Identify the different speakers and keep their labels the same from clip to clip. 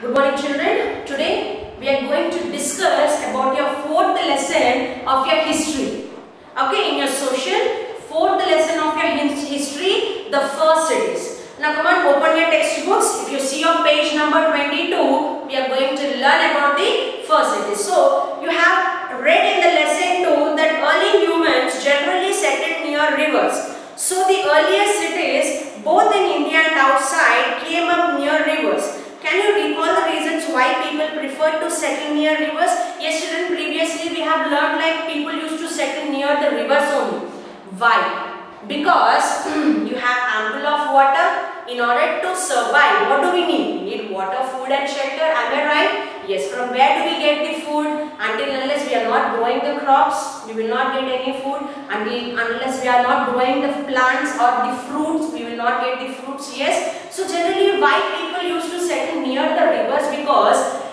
Speaker 1: Good morning children. Today we are going to discuss about your fourth lesson of your history. Okay, in your social, fourth lesson of your history, the first cities. Now come on, open your textbooks. If you see on page number 22, we are going to learn about the first cities. So you have read in the lesson 2 that early humans generally settled near rivers. So the earliest cities, both in India and outside, came up near rivers. Can you recall the reasons why people preferred to settle near rivers? Yes, children, previously we have learned like people used to settle near the rivers only. Why? Because you have ample of water. In order to survive, what do we need? We need water, food and shelter. Am I right? Yes. From where do we get the food? Until unless we are not growing the crops, we will not get any food. Unless we are not growing the plants or the fruits, we will not get the fruits. Yes. So generally, why people used to settle near the rivers? Because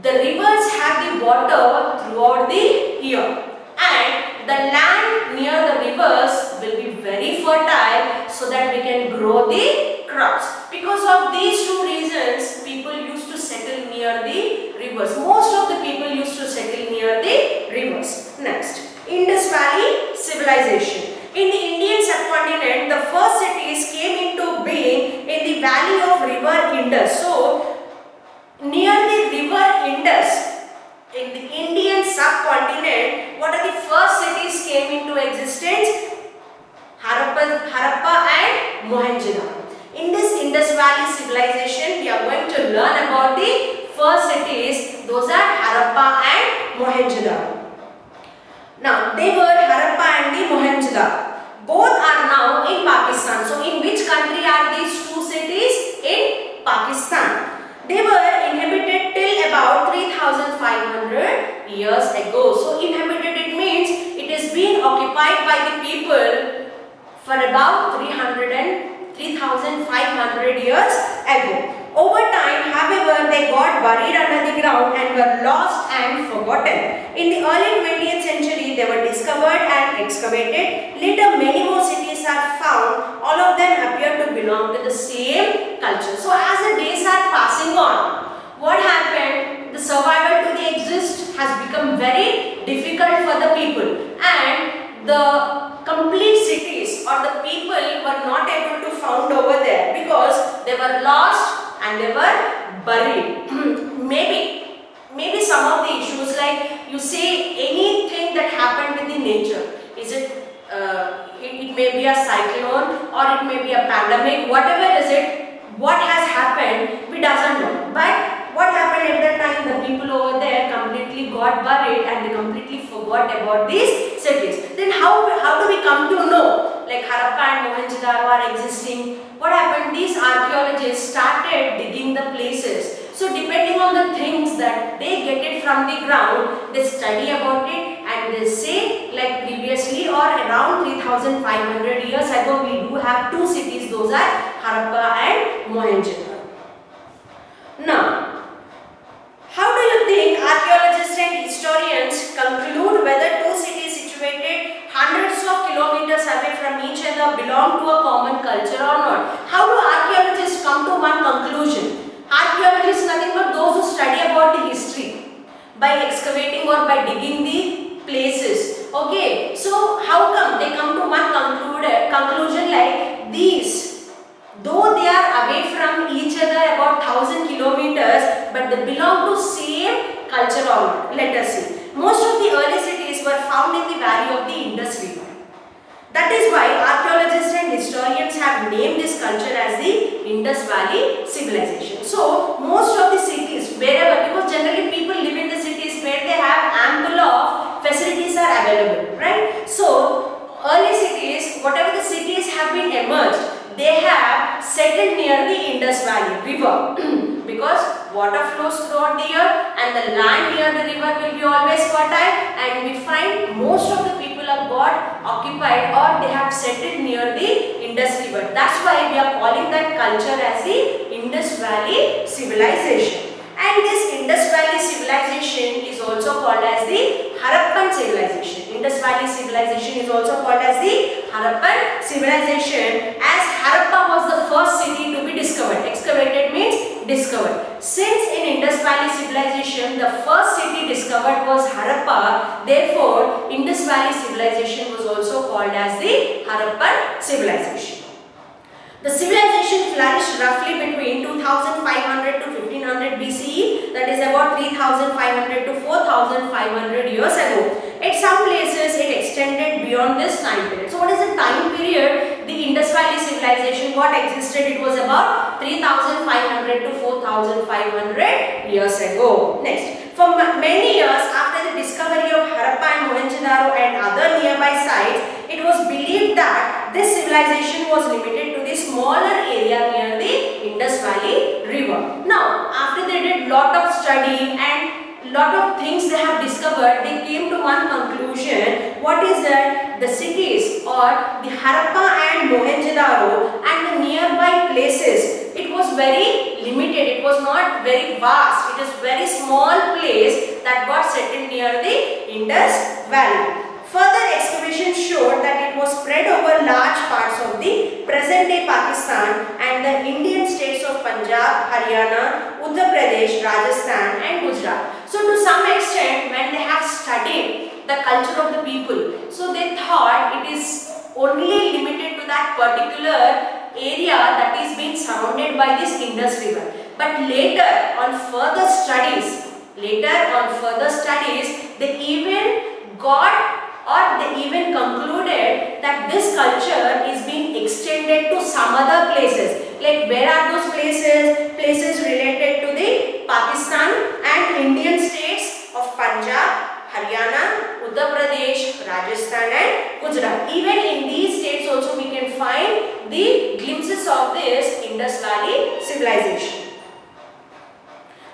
Speaker 1: the rivers have the water throughout the year, and the land near the rivers will be very fertile, so that we can grow the crops. Because of these two reasons, people used to settle near the rivers. Most of the people used to settle near the rivers. Next, Indus Valley civilization. In the Indian subcontinent, the first cities came into being in the valley of river Indus. So, near the river Indus, in the Indian subcontinent, what are the first cities came into existence? Harappa and Mohenjo-daro. In this Indus Valley civilization, we are going to learn about the first cities. Those are Harappa and Mohenjo-daro. Now, they were Harappa and the Mohenjo-daro. Both are now in Pakistan. So, in which country are these two cities? In Pakistan. They were inhabited till about 3,500 years ago. So, inhabited, it means it has been occupied by the people for about 3,500 years ago. Over time, however, they got buried under the ground and were lost and forgotten. In the early 20th century, they were discovered and excavated. Later, many more cities are found. All of them appear to belong to the same culture. So, as the days are passing on, what happened? The survival to the exist has become very difficult for the people, and the complete cities or the people were not able to found over there because they were lost and they were buried. maybe some of the issues, like you say anything that happened with the nature, is it it may be a cyclone or it may be a pandemic, whatever is it, what has happened, we doesn't know. But what happened at that time, the people over there completely got buried and they completely forgot about these cities. Then how do we come to know like Harappa and Mohenjo-daro are existing? What happened? These archaeologists started digging the places. So depending on the things that they get it from the ground, they study about it and they say like previously or around 3,500 years ago, we do have two cities. Those are Harappa and Mohenjo-daro. Now, how do you think archaeologists and historians conclude whether two cities situated hundreds of kilometers away from each other belong to a common culture or not? How do archaeologists come to one conclusion? Archaeologists nothing but those who study about the history by excavating or by digging the places. Okay, so how come they come to one conclusion like these? Though they are away from each other about 1,000 kilometers, but they belong to same culture or not. Let us see. Most of the early cities were found in the valley of the Indus River. That is why archaeologists and historians have named this culture as the Indus Valley civilization. So, most of the cities, wherever, because generally people live in the cities where they have ample of facilities are available, right? So, early cities, whatever the cities have been emerged, they have settled near the Indus Valley river because water flows throughout the year and the land near the river will be always fertile, and we find most of the people have got occupied or they have settled near the Indus River. That's why we are calling that culture as the Indus Valley civilization. And this Indus Valley civilization is also called as the Harappan civilization. Indus Valley civilization is also called as the Harappan civilization, as Harappa was the first city to be discovered. Excavated means discovered. Since in the first city discovered was Harappa. Therefore, Indus Valley civilization was also called as the Harappan civilization. The civilization flourished roughly between 2500 to 1500 BCE, that is about 3500 to 4500 years ago. At some places it extended beyond this time period. So what is the time period the Indus Valley civilization got existed? It was about 3500 to 4500 years ago. Next. For many years after the discovery of Harappa and Mohenjo-daro and other nearby sites, it was believed that this civilization was limited to the smaller area near the Indus Valley River. Now, after they did lot of study and lot of things they have discovered, they came to one conclusion. What is that? The cities or the Harappa and Mohenjo-daro and the nearby places, it was very limited. It was not very vast. It is very small place that got settled near the Indus Valley. Further excavations showed that it was spread over large parts of the present-day Pakistan and the Indian states of Punjab, Haryana, Uttar Pradesh, Rajasthan and Gujarat. So to some extent, when they have studied the culture of the people, so they thought it is only limited to that particular area that is being surrounded by this Indus River. But later on further studies, they even got or they even concluded that this culture is being extended to some other places. Like where are those places? Places related to the Pakistan and Indian states of Punjab, Haryana, Uttar Pradesh, Rajasthan and Gujarat. Even in these states also we can find the glimpses of this Indus Valley civilization.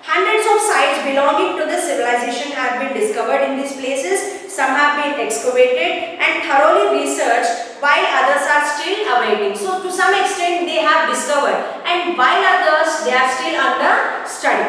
Speaker 1: Hundreds of sites belonging to this civilization have been discovered in these places. Some have been excavated and thoroughly researched, while others are still awaiting. So to some extent they have discovered, and while others they are still under study.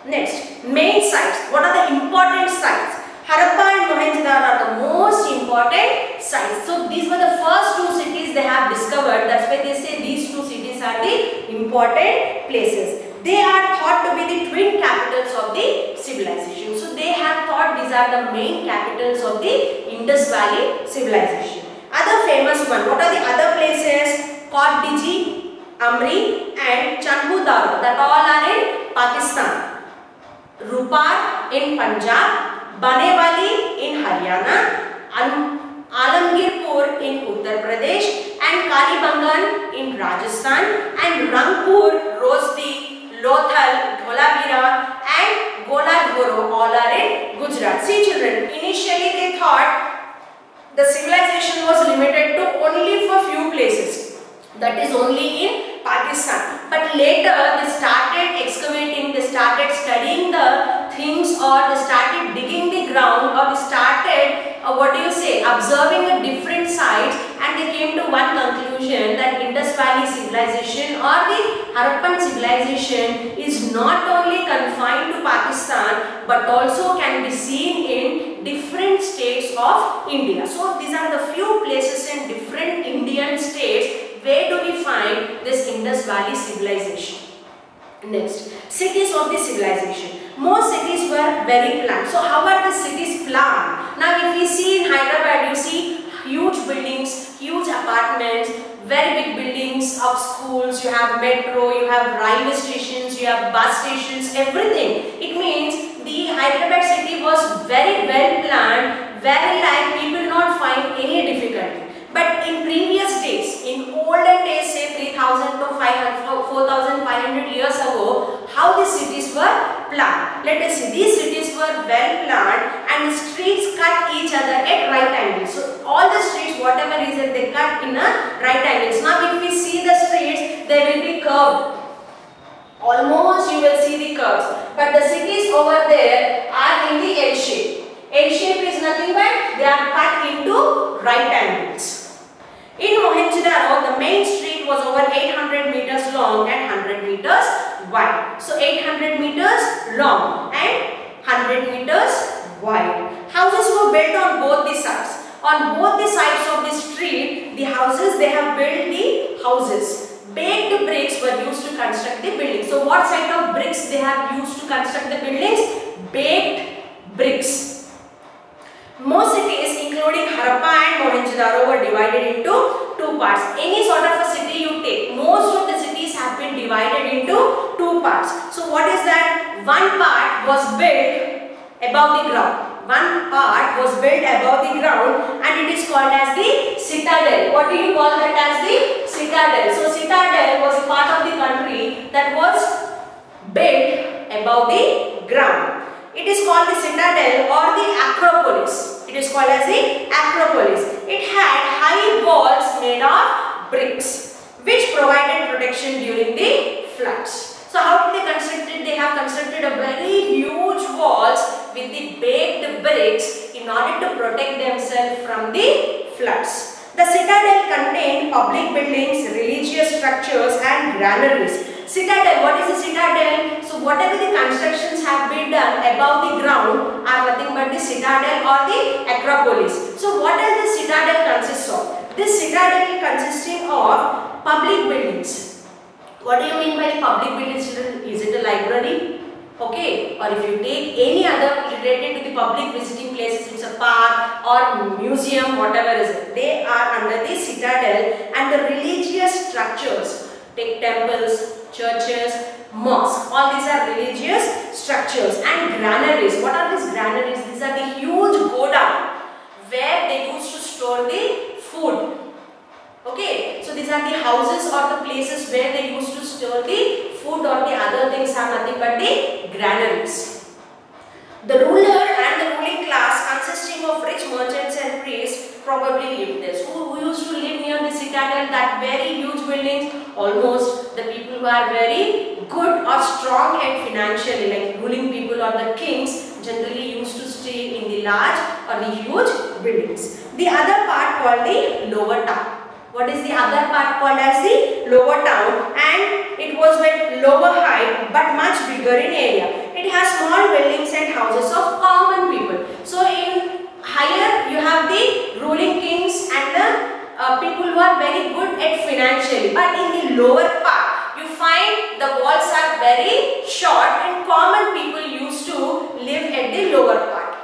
Speaker 1: Next, main sites. What are the important sites? Harappa and Mohenjo-daro are the most important sites. So these were the first two cities they have discovered. That's why they say these two cities are the important places. They are thought to be the twin capitals of the civilization. So they have thought these are the main capitals of the Indus Valley civilization. Other famous one. What are the other places? Kot Diji, Amri and Chanhu-daro. That all are in Pakistan. Rupar in Punjab, Banewali in Haryana, Alamgirpur in Uttar Pradesh and Kalibangan in Rajasthan and Rangpur, Rosdi, Lothal, Dholavira and Goladhoro all are in Gujarat. See children, initially they thought the civilization was limited to only for few places, that is only in Pakistan. But later they started excavating, they started studying the things, or they started digging the ground, or they started observing the different sites, and they came to one conclusion that Indus Valley civilization or the Harappan civilization is not only confined to Pakistan but also can be seen in different states of India. So these are the few places in different Indian states where do we find this Indus Valley civilization. Next, cities of the civilization. Most cities were very planned. So how are the cities planned? Now if we see in Hyderabad, you see huge buildings, huge apartments, very big buildings of schools, you have metro, you have railway stations, you have bus stations, everything. It means the Hyderabad city was very well planned, very like people not find any difficulty. But in previous days, in olden days, say 3000 to 4500 years ago, how the cities were planned. Let us see, these cities were well planned and the streets cut each other at right angles. So all the streets, whatever reason, they cut in a right angles. Now if we see the streets, they will be curved. Almost you will see the curves. But the cities over there are in the L shape. L shape is nothing but they are cut into right angles. In Mohenjo-daro, the main street was over 800 meters long and 100 meters wide. So 800 meters long and 100 meters wide. Houses were built on both the sides. On both the sides of the street, the houses, they have built the houses. Baked bricks were used to construct the buildings. So what sort of bricks they have used to construct the buildings? baked bricks. Most cities including Harappa and Mohenjo-daro were divided into two parts. Any sort of a city you take, most of the cities have been divided into two parts. So what is that? One part was built above the ground. One part was built above the ground and it is called as the citadel. What do you call that as the citadel? So citadel was a part of the country that was built above the ground. It is called the citadel or the acropolis. It is called as the acropolis. It had high walls made of bricks which provided protection during the floods. So how did they construct it? They have constructed a very huge walls with the baked bricks in order to protect themselves from the floods. The citadel contained public buildings, religious structures and granaries. Citadel, what is the citadel? So whatever the constructions have been done above the ground are nothing but the citadel or the acropolis. So what does the citadel consist of? This citadel consisting of public buildings. What do you mean by the public buildings? Is it a library? Okay, or if you take any other related to the public visiting places, it's a park or museum, whatever is it, they are under the citadel. And the religious structures, take temples, churches, mosques, all these are religious structures. And granaries, what are these granaries? These are the huge godown where they used to store the food. Okay, so these are the houses or the places where they used to store the food or the other things are nothing but the granaries. The ruler and the ruling class consisting of rich merchants and priests probably lived there. So who used to live near the citadel, that very huge buildings? Almost the people who are very good or strong and financially, like ruling people or the kings generally used to stay in the large or the huge buildings. The other part called the lower town. What is the other part called as the lower town? And it was with lower height but much bigger in area. It has small buildings and houses of common people. So in higher you have the ruling kings and the people who are very good at financially. But in the lower part you find the walls are very short and common people used to live at the lower part.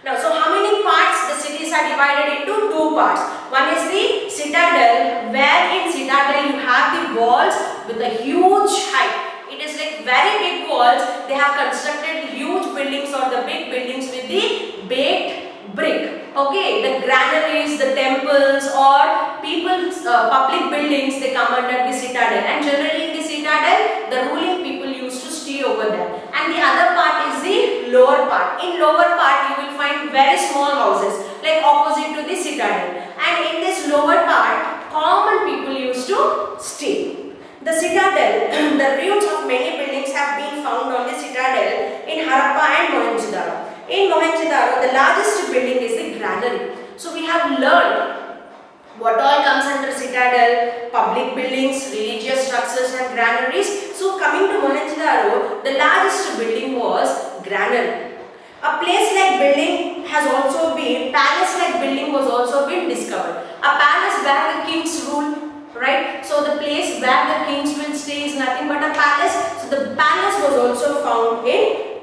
Speaker 1: Now, so how many parts the cities are divided into? Two parts. One is the citadel, where in citadel you have the walls with a huge height. It is like very big walls. They have constructed huge buildings or the big buildings with the baked brick. Okay, the granaries, the temples or people's public buildings, they come under the citadel. And generally in the citadel, the ruling people used to stay over there. And the other part is the lower part. In lower part, you will find very small houses, like opposite to the citadel. And in this lower part, common people used to stay. The citadel, the ruins of many buildings have been found on the citadel in Harappa and Mohenjo-daro. In Mohenjo-daro, the largest building is the granary. So we have learned what all comes under citadel, public buildings, religious structures and granaries. So coming to Mohenjo-daro, the largest building was granary. A place-like building has also been, palace-like building was also been discovered. A palace where the kings rule, right? So the place where the kings will stay is nothing but a palace. So the palace was also found in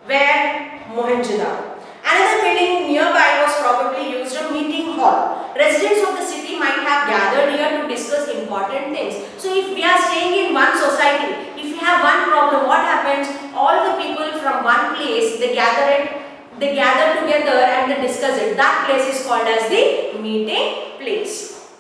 Speaker 1: where? Mohenjo-daro. Another building nearby was probably used a meeting hall. Residents of the city might have gathered here to discuss important things. So if we are staying in one society, if we have one problem, what happens? All the people from one place, they gather together and they discuss it. That place is called as the meeting place.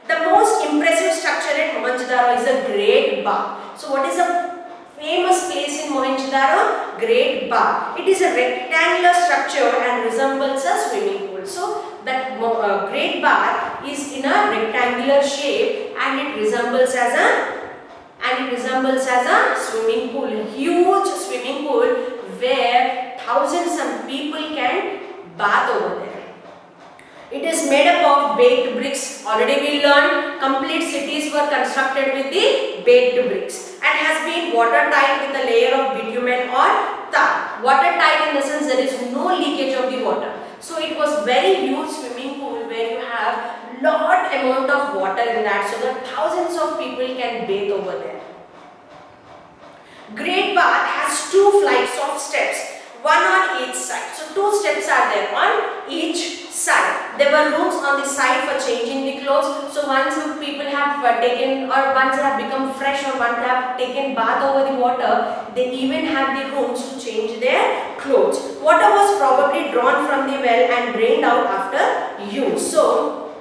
Speaker 1: The most impressive structure at Mohenjo-daro is the Great Bath. So what is a famous place in Mohenjo-daro? Great Bath. It is a rectangular structure and resembles a swimming pool. So that Great Bath is in a rectangular shape and it resembles as a swimming pool, a huge swimming pool where thousands of people can bath over there. It is made up of baked bricks. Already we learned complete cities were constructed with the baked bricks and has been watertight with a layer of bitumen or tar. Watertight in the sense there is no leakage of the water. So it was very huge swimming pool where you have lot amount of water in that so that thousands of people can bathe over there. Great Bath has 2 flights of steps, one on each side. So 2 steps are there on each side. There were rooms on the side for changing the clothes. So once people have taken, or once they have become fresh, or once they have taken bath over the water, they even have the rooms to change their clothes. Water was probably drawn from the well and drained out after use. So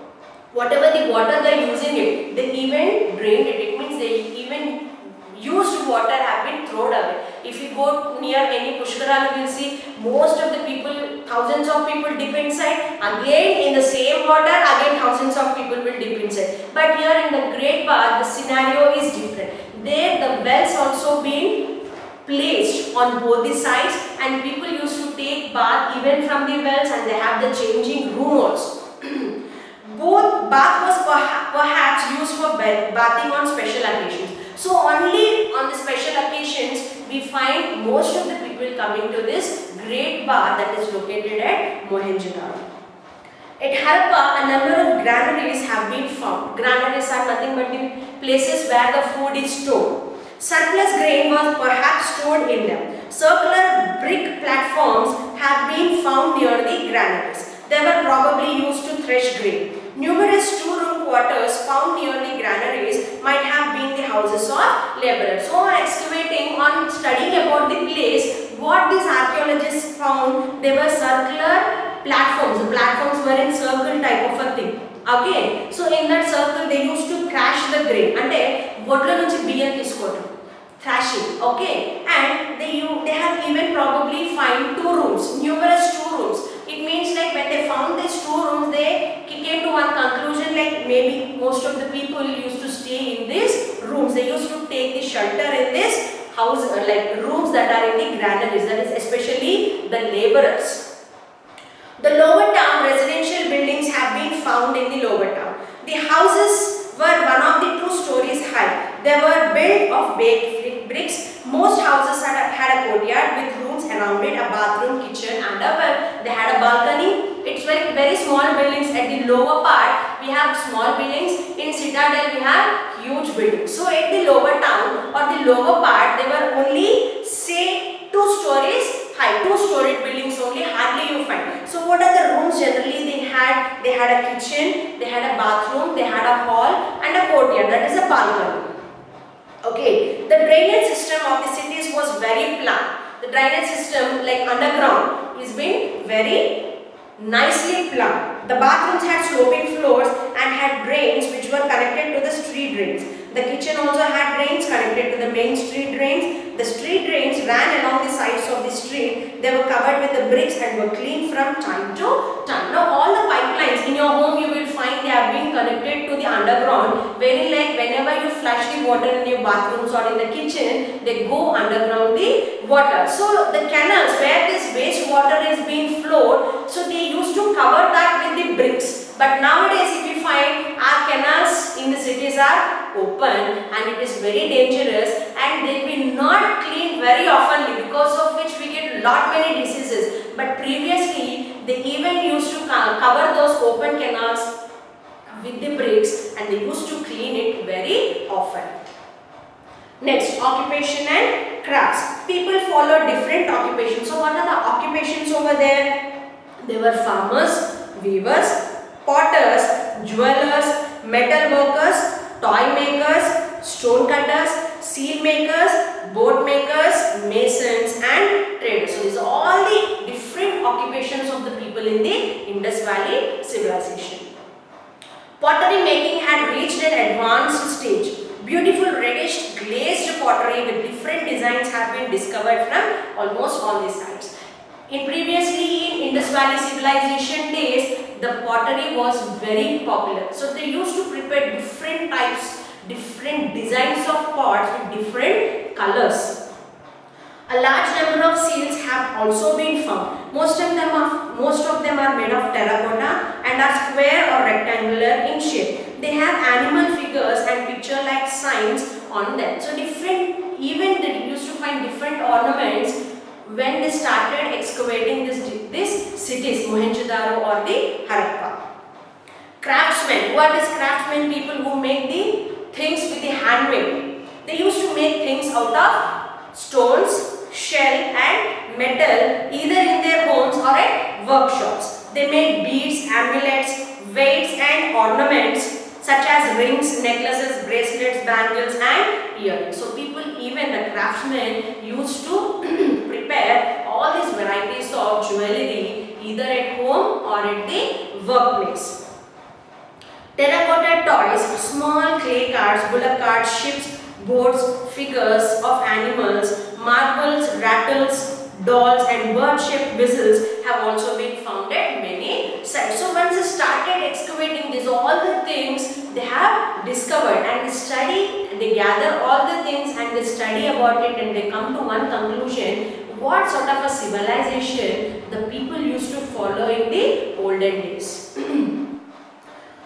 Speaker 1: whatever the water they are using it, they even drained it. It means they even used water have been thrown away. If you go near any Pushkara, you will see most of the people, thousands of people dip inside. Again in the same water, again thousands of people will dip inside. But here in the Great Bath, the scenario is different. There the wells also been placed on both the sides, and people used to take bath even from the wells, and they have the changing room also. Both bath was perhaps used for bathing on special occasions. So only on the special occasions we find most of the people coming to this Great Bath that is located at Mohenjo-daro. At Harappa, a number of granaries have been found. Granaries are nothing but the places where the food is stored. Surplus grain was perhaps stored in them. Circular brick platforms have been found near the granaries. They were probably used to thresh grain. Numerous 2-room quarters found near the granaries might have been the houses of laborers. So on excavating, on studying about the place, what these archaeologists found, they were circular platforms. The platforms were in circle type of a thing. Okay, so in that circle they used to thrash the grain. And what thrashing. Okay, and they have even probably find 2 rooms, numerous 2 rooms. It means like when they found these 2 rooms, they came to one conclusion, like maybe most of the people used to stay in these rooms. They used to take the shelter in this house, like rooms that are in the granaries, that is especially the laborers. The lower town residential buildings have been found in the lower town. The houses were one of the 2 stories high. They were built of baked bricks. Most houses had a courtyard with rooms around it, a bathroom, kitchen and a well. They had a balcony. It's very small buildings. At the lower part we have small buildings. In Citadel we have huge buildings. So at the lower town or the lower part, they were only say 2 stories high, 2-storied buildings only, hardly you find. So what are the rooms generally they had? They had a kitchen, they had a bathroom, they had a hall and a courtyard, that is a balcony. Okay, the drainage system of the cities was very planned. The drainage system like underground is been very nicely planned. The bathrooms had sloping floors and had drains which were connected to the street drains. The kitchen also had drains connected to the main street drains. The street drains ran along the sides of the street. They were covered with the bricks and were cleaned from time to time. Now all the pipelines in your home, you will find they have been connected to the underground, wherein like whenever you flush the water in your bathrooms or in the kitchen, they go underground the water. So the canals where this waste water is being flowed, so they used to cover that with the bricks. But nowadays if you find our canals in the cities are open and it is very dangerous and they will not clean very oftenly, because of which we get lot many diseases. But previously they even used to cover those open canals with the bricks and they used to clean it very often. Next, occupation and crafts. People follow different occupations. So what are the occupations over there? They were farmers, weavers, potters, jewelers, metal workers, toy makers, stone cutters, seal makers, boat makers, masons and traders. So these are all the different occupations of the people in the Indus Valley civilization. Pottery making had reached an advanced stage. Beautiful reddish glazed pottery with different designs have been discovered from almost all these sites. Previously in Indus Valley civilization days, the pottery was very popular. So they used to prepare different types, different designs of pots with different colors. A large number of seals have also been found. Most of them are made of terracotta and are square or rectangular in shape. They have animal figures and picture-like signs on them. So even they used to find different ornaments when they started excavating this cities, Mohenjo-daro or the Harappa. Craftsmen. Who are these craftsmen? People who make the things with the handmade. They used to make things out of stones, shell and metal either in their homes or at workshops. They made beads, amulets, weights and ornaments such as rings, necklaces, bracelets, bangles and earrings. So people, even the craftsmen, used to prepare all these varieties of jewelry either at home or at the workplace. Terracotta toys, small clay carts, bullock carts, ships, boats, figures of animals, marbles, rattles, dolls and bird-shaped whistles have also been found at many sites. So once they started excavating these all the things they have discovered, and they study, they gather all the things and they study about it, and they come to one conclusion: what sort of a civilization the people used to follow in the olden days.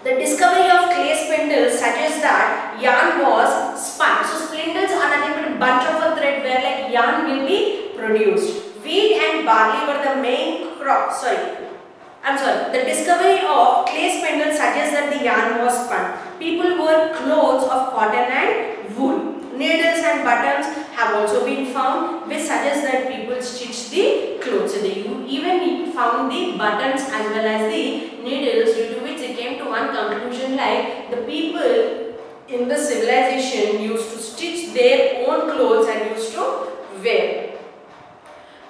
Speaker 1: The discovery of clay spindles suggests that yarn was spun. So spindles are nothing but a bunch of a thread where like yarn will be produced. Wheat and barley were the main crops. The discovery of clay spindles suggests that the yarn was spun. People wore clothes of cotton and wool. Needles and buttons have also been found, which suggests that people stitched the clothes. So they even found the buttons as well as the needles, due to which they came to one conclusion like the people in the civilization used to stitch their own clothes and used to wear.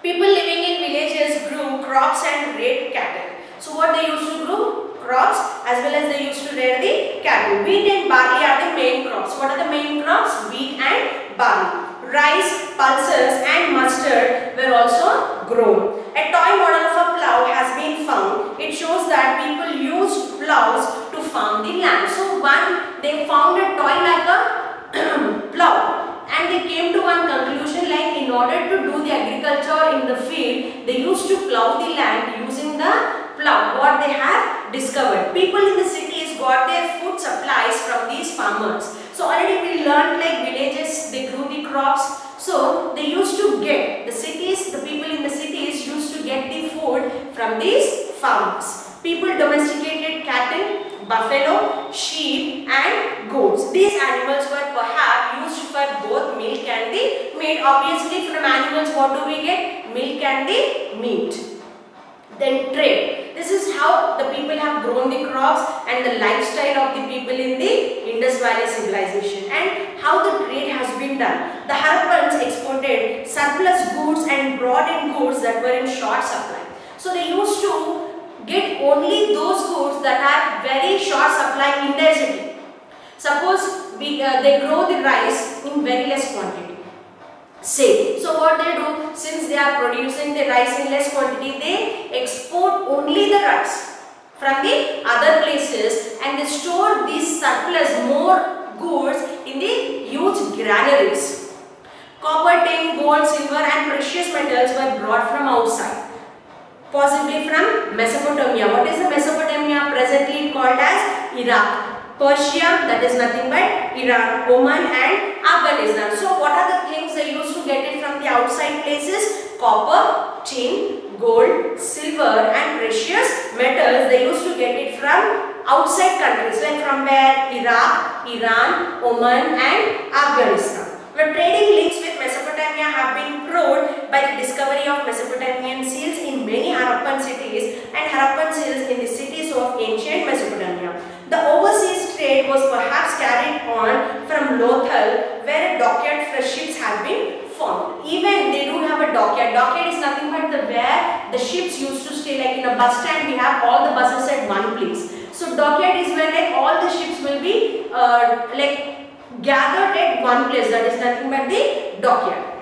Speaker 1: People living in villages grew crops and reared cattle. So what they used to grow? Crops, as well as they used to rear the cattle. Wheat and barley are the main crops. What are the main crops? Wheat and barley. Rice, pulses and mustard were also grown. A toy model of a plough has been found. It shows that people used ploughs to farm the land. So they found a toy like a plough, and they came to one conclusion like in order to do the agriculture in the field, they used to plough the land using the plough, what they have discovered. People in the cities got their food supplies from these farmers. So already we learned like villages, they grew the crops. So they used to get, the people in the cities used to get the food from these farmers. People domesticated cattle, buffalo, sheep and goats. These animals were perhaps used for both milk and the meat. Obviously from animals what do we get? Milk and the meat. Then trade. This is how the people have grown the crops and the lifestyle of the people in the Indus Valley civilization, and how the trade has been done. The Harappans exported surplus goods and brought in goods that were in short supply. So they used to get only those goods that are very short supply in their city. Suppose they grow the rice in very less quantity. So what they do, since they are producing the rice in less quantity, they export only the rice from the other places, and they store these surplus more goods in the huge granaries. Copper, tin, gold, silver and precious metals were brought from outside, possibly from Mesopotamia. What is the Mesopotamia? Presently called as Iraq. Persia, that is nothing but Iran, Oman and Afghanistan. So what are the things they used to get it from the outside places? Copper, tin, gold, silver and precious metals. They used to get it from outside countries, like from where? Iraq, Iran, Oman and Afghanistan. The trading links with Mesopotamia have been proved by the discovery of Mesopotamian seals in many Harappan cities and Harappan seals in the cities of ancient Mesopotamia. The overseas trade was perhaps carried on from Lothal, where a dockyard for ships had been formed. Even they do have a dockyard. Dockyard is nothing but where the ships used to stay. Like in a bus stand, we have all the buses at one place. So dockyard is where like all the ships will be gathered at one place. That is nothing but the dockyard.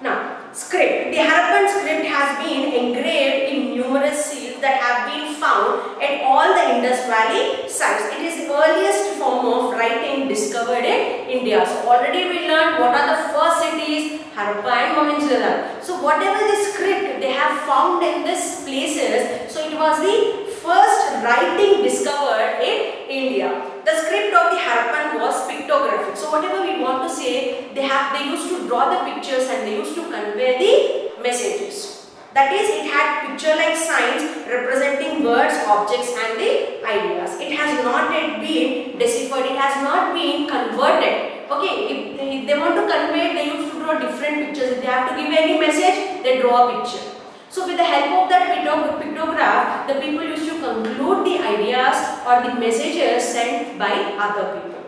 Speaker 1: Now, script. The Harappan script has been engraved in numerous seals that have been found at all the Indus Valley sites. It is the earliest form of writing discovered in India. So already we learned what are the first cities, Harappa and Mohenjo-daro. So whatever the script they have found in these places, so it was the first writing discovered in India. The script of the Harappan was pictographic. So whatever we want to say, they used to draw the pictures and they used to convey the messages. That is, it had picture-like signs representing words, objects and the ideas. It has not yet been deciphered. It has not been converted Okay, if they want to convey, they used to draw different pictures. If they have to give any message, they draw a picture. So with the help of that pictograph, the people used to conclude the ideas or the messages sent by other people.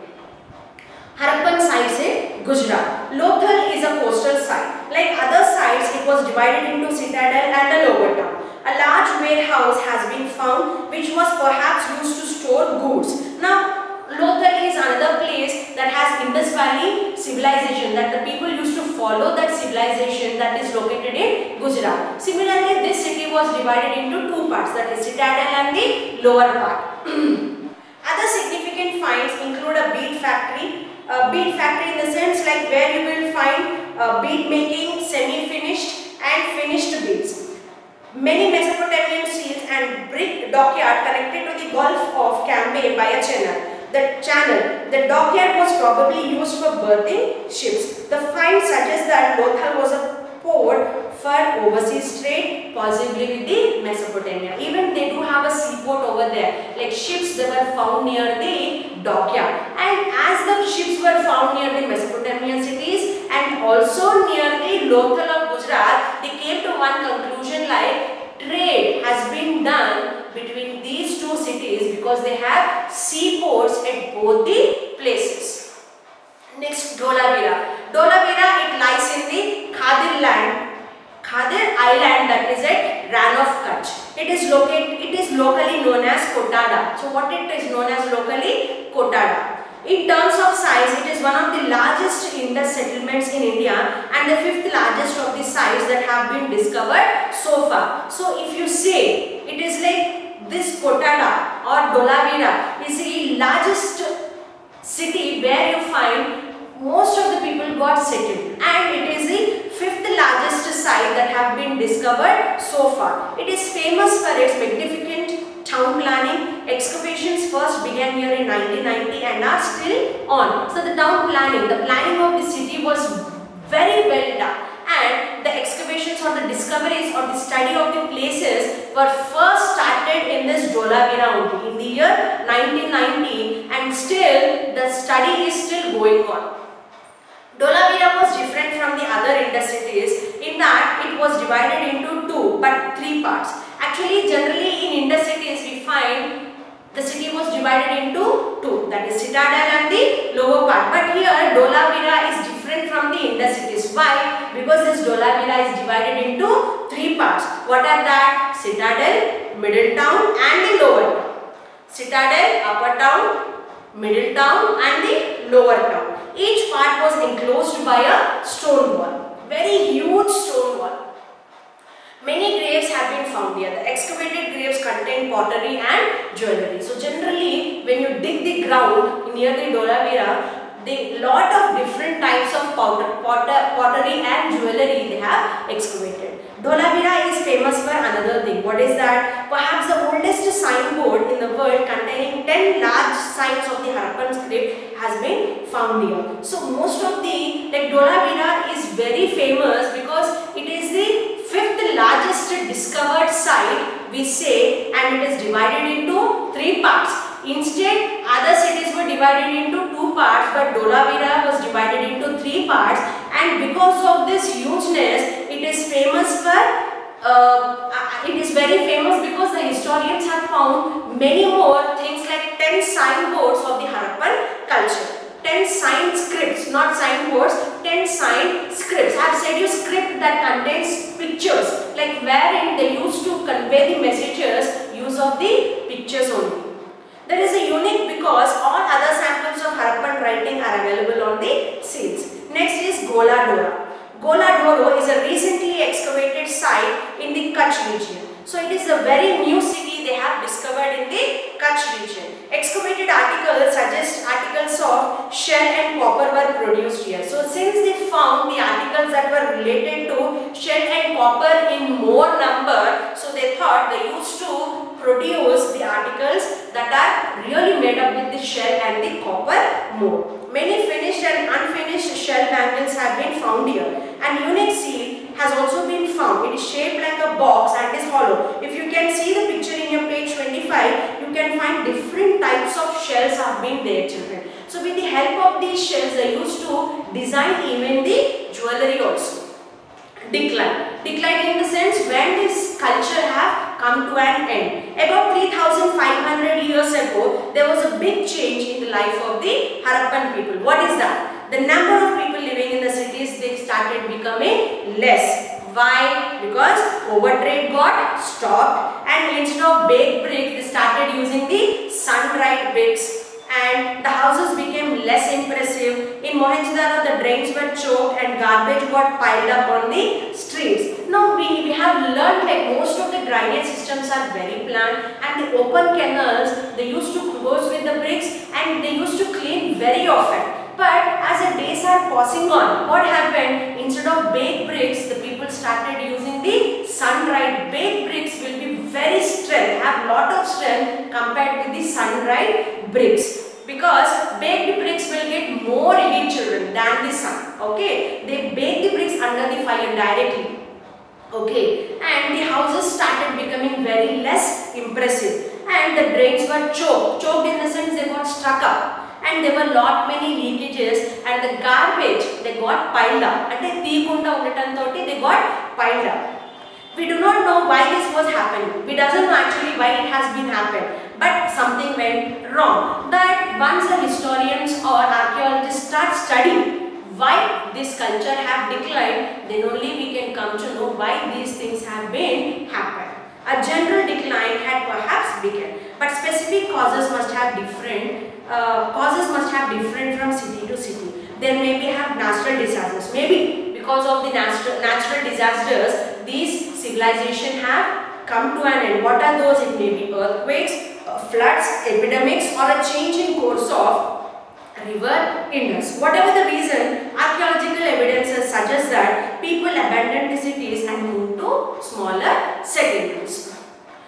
Speaker 1: Harappan sites in Gujarat. Lothal is a coastal site. Like other sites, it was divided into citadel and a lower town. A large warehouse has been found which was perhaps used to store goods. Now, Lothal is another place that has Indus Valley civilization, that the people used to follow that civilization that is located in Gujarat. Similarly, this city was divided into two parts, that is citadel and the lower part. Other significant finds include a bead factory. Bead factory in the sense like where you will find bead making, semi-finished and finished beads. Many Mesopotamian seals and brick dockyard connected to the Gulf of Cambay by a channel. The dockyard was probably used for berthing ships. The find suggests that Lothal was a port for overseas trade, possibly with the Mesopotamia. Even they do have a seaport over there, like ships that were found near the dockyard. And as the ships were found near the Mesopotamian cities and also near the Lothal of Gujarat, they came to one conclusion like trade has been done between these two cities because they have seaports at both the places. Next, Dholavira. Dholavira, it lies in the Khadir island that is at Rann of Kutch. It is locally known as Kotada. So what it is known as locally? Kotada. In terms of size, it is one of the largest Indus settlements in India and the fifth largest of the sites that have been discovered so far. So if you say it is like this Kotada or Dholavira is the largest city where you find most of the people got settled, and it is the fifth largest site that have been discovered so far. It is famous for its magnificent town planning. Excavations first began here in 1990 and are still on. So the town planning, the planning of the city was very well done, and the excavations or the discoveries or the study of the places were first started in this Dholavira only in the year 1990, and still the study is still going on. Dholavira was different from the other Indus cities in that it was divided into two but three parts. Actually, generally in Indus cities we find the city was divided into two, that is citadel and the lower part. But here Dholavira is different from the Indus cities. Why? Because this Dholavira is divided into three parts. What are that? Citadel, middle town and the lower town. Citadel, upper town, middle town and the lower town. Each part was enclosed by a stone wall, very huge stone wall. Many graves have been found here. The excavated graves contain pottery and jewellery. So generally, when you dig the ground near the Dholavira, the lot of different types of pottery and jewellery they have excavated. Dholavira is famous for another thing. What is that? Perhaps the oldest signboard in the world containing 10 large signs of the Harappan script has been found here. So most of the, like Dholavira is very famous because it is the fifth largest discovered site we say, and it is divided into three parts. Instead, other cities were divided into two parts, but Dholavira was divided into three parts, and because of this hugeness, it is famous for, it is very famous because the historians have found many more things like 10 signboards of the Harappan culture. 10 sign scripts, not signboards, 10 sign scripts. I have said you script that contains pictures, like wherein they used to convey the messages, use of the pictures only. That is a unique because all other samples of Harappan writing are available on the seals. Next is Gola Dora. Gola Doro is a recently excavated site in the Kutch region. So it is a very new city they have discovered in the Kutch region. Excavated articles suggest articles of shell and copper were produced here. So since they found the articles that were related to shell and copper in more number, so they thought they used to produce the articles that are really made up with the shell and the copper more. Many finished and unfinished shell bangles have been found here. And unique seal has also been found. It is shaped like a box and is hollow. If you can see the picture in your page 25, you can find different types of shells have been there, children. So with the help of of these shells they used to design even the jewelry also. Decline. Decline in the sense when this culture have come to an end. About 3500 years ago, there was a big change in the life of the Harappan people. What is that? The number of people living in the cities, they started becoming less. Why? Because overtrade got stopped, and instead of baked bricks, they started using the sun-dried bricks. And the houses became less impressive. In Mohenjo-daro, the drains were choked and garbage got piled up on the streets. Now we have learned that most of the drainage systems are very planned, and the open canals, they used to close with the bricks and they used to clean very often. But as the days are passing on, what happened? Instead of baked bricks, the people started using the sun-dried. Baked bricks will be very strength, have lot of strength compared with the sun-dried bricks. Because baked bricks will get more heat, children, than the sun. Okay, they bake the bricks under the fire directly. Okay, and the houses started becoming very less impressive, and the drains were choked. Choked in the sense they got stuck up. And there were lot many leakages, and the garbage they got piled up. And they got piled up. We do not know why this was happening. We doesn't know actually why it has been happened. But something went wrong. That once the historians or archaeologists start studying why this culture have declined, then only we can come to know why these things have been happened. A general decline had perhaps begun, but specific causes must have different. From city to city. There may be have natural disasters. Maybe because of the natural disasters, these civilization have come to an end. What are those? It may be earthquakes, floods, epidemics, or a change in course of river Indus. Whatever the reason, archaeological evidences suggest that people abandoned the cities and moved to smaller settlements.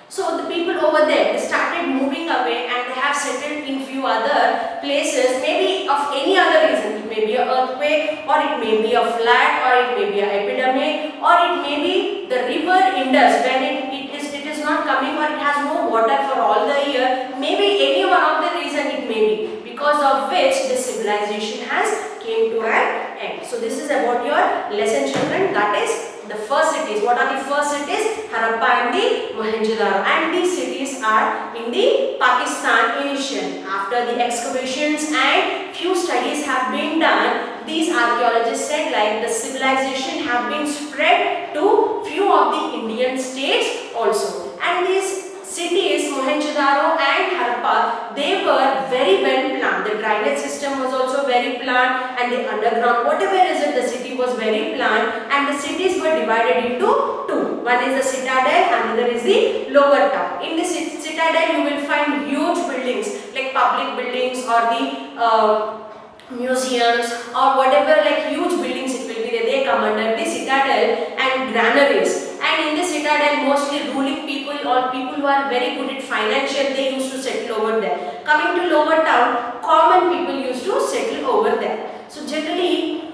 Speaker 1: So the people over there, they started moving away and they have settled in few other places, maybe of any other reason. It may be an earthquake, or it may be a flood, or it may be an epidemic, or it may be the river Indus when it is not coming, or it has no water for all the year. Maybe any one of the reason it may be, because of which the civilization has came to an end. So this is about your lesson, children. That is the first cities. What are the first cities? Harappa and the Mohenjo-daro. And these cities are in the Pakistan initially. After the excavations and few studies have been done, these archaeologists said like the civilization have been spread to few of the Indian states also. And these cities, Mohenjo-daro and Harappa, they were very well planned. The drainage system was also very planned, and the underground, whatever is it, the city was very planned, and the cities were divided into two. One is the citadel, another is the lower town. In the citadel, you will find huge buildings like public buildings or the museums or whatever, like huge buildings it will be there. They come under the citadel and granaries. And in the citadel, mostly ruling people or people who are very good at financial, they used to settle over there. Coming to lower town, common people used to settle over there. So generally,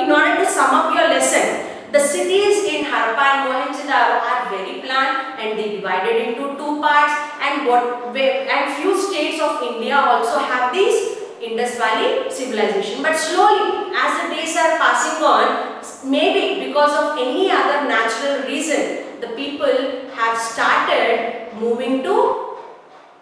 Speaker 1: in order to sum up your lesson, the cities in Harappa and Mohenjo-daro are very planned and they divided into two parts, and few states of India also have these Indus Valley civilization. But slowly, as the days are passing on, maybe because of any other natural reason, the people have started moving to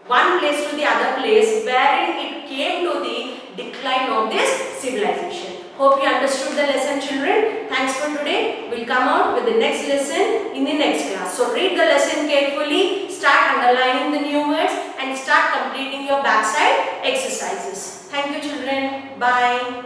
Speaker 1: one place to the other place, wherein it came to the decline of this civilization. Hope you understood the lesson, children. Thanks for today. We'll come out with the next lesson in the next class. So read the lesson carefully, start underlining the new words, and start completing your backside exercises. Thank you, children. Bye.